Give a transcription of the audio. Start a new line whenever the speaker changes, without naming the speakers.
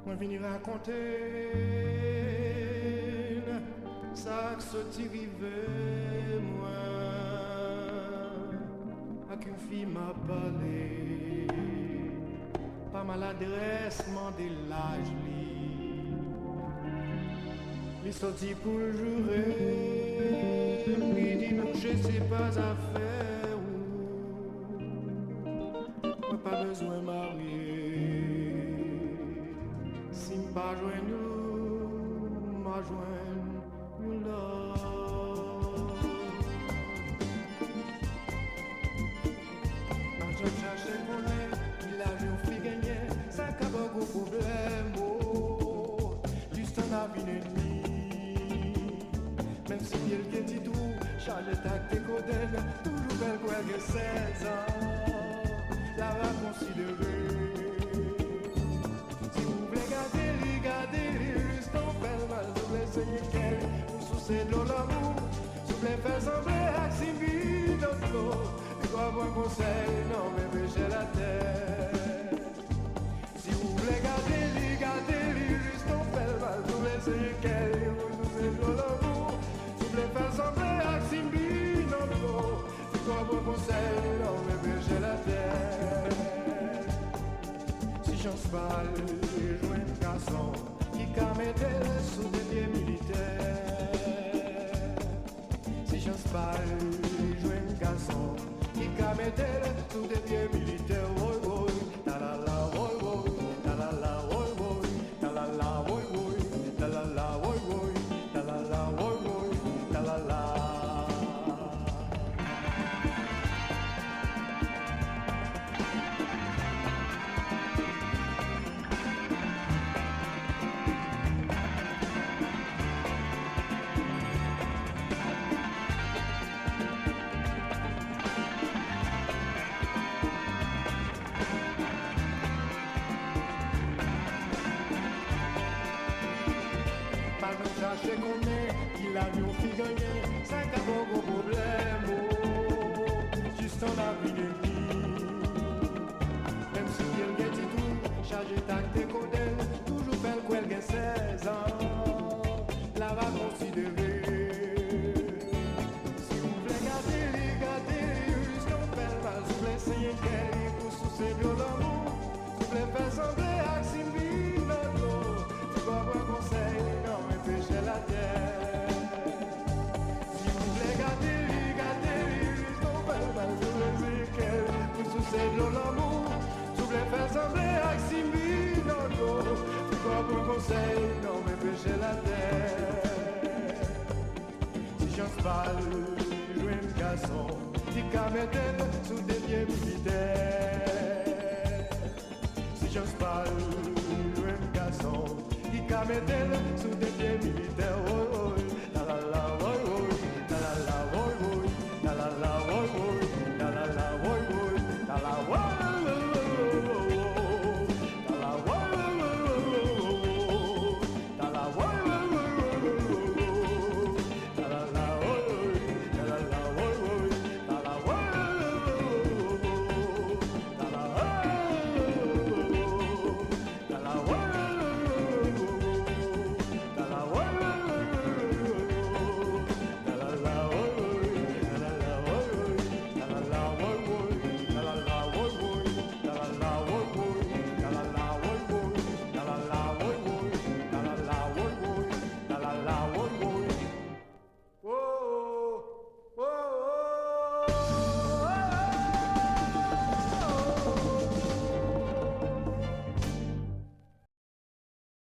Moi venir raconter ça que ce rivé moi à qu'une fille m'a parlé pas maladresse mandé l'âge li sorti pour jurer lui dit non je sais pas à faire moi pas besoin marier si m'pas joindre nous m'a joindre nous là je cherche qu'on est il a vu fille gagner ça qu'a beaucoup problème juste en a une ennemie même si il est petit tout charge tactique codel toujours belle quoi que 16 ans la va considérer si vous voulez garder juste en fait mal vous voulez essayer qu'elle vous souciez de l'amour si vous voulez faire sembler à Sylvie d'autres quoi bon conseil non mais pécher la terre si vous voulez garder juste en fait mal vous voulez essayer qu'elle vous souciez de l'amour si vous voulez faire sembler à Sylvie d'autres quoi bon conseil non mais pécher la terre chance pas jouer un garçon qui camette sous des pieds militaires si chance pas jouer un garçon qui camette sous des pieds militaires oi oi ta la la oi oi ta la la oi oi ta la la oi oi ta la la oi oi ta la la oi oi ta la la chercher qu'on est, il a vu fille gagner, ça qu'a beaucoup problème, juste en a vu des filles. Même si il gagne tout, chargé tactique codel, toujours belle qu'elle gagne 16 ans, la va considérer. Si vous voulez garder, juste en belle mal, si vous voulez essayer qu'elle pour soucier de l'amour, si vous voulez faire sembler à Sylvie, non, tu vas avoir conseil, non, mais pécher la terre. Si vous voulez garder, juste en belle mal, si vous voulez essayer qu'elle pour soucier de l'amour, si vous voulez faire sembler à Sylvie, non, tu vas avoir conseil, non, mais pécher la terre. Si j'en parle, jouer un garçon, qui camette sous des pieds militaires. Si j'en parle, jouer un garçon, qui camette sous des pieds militaires.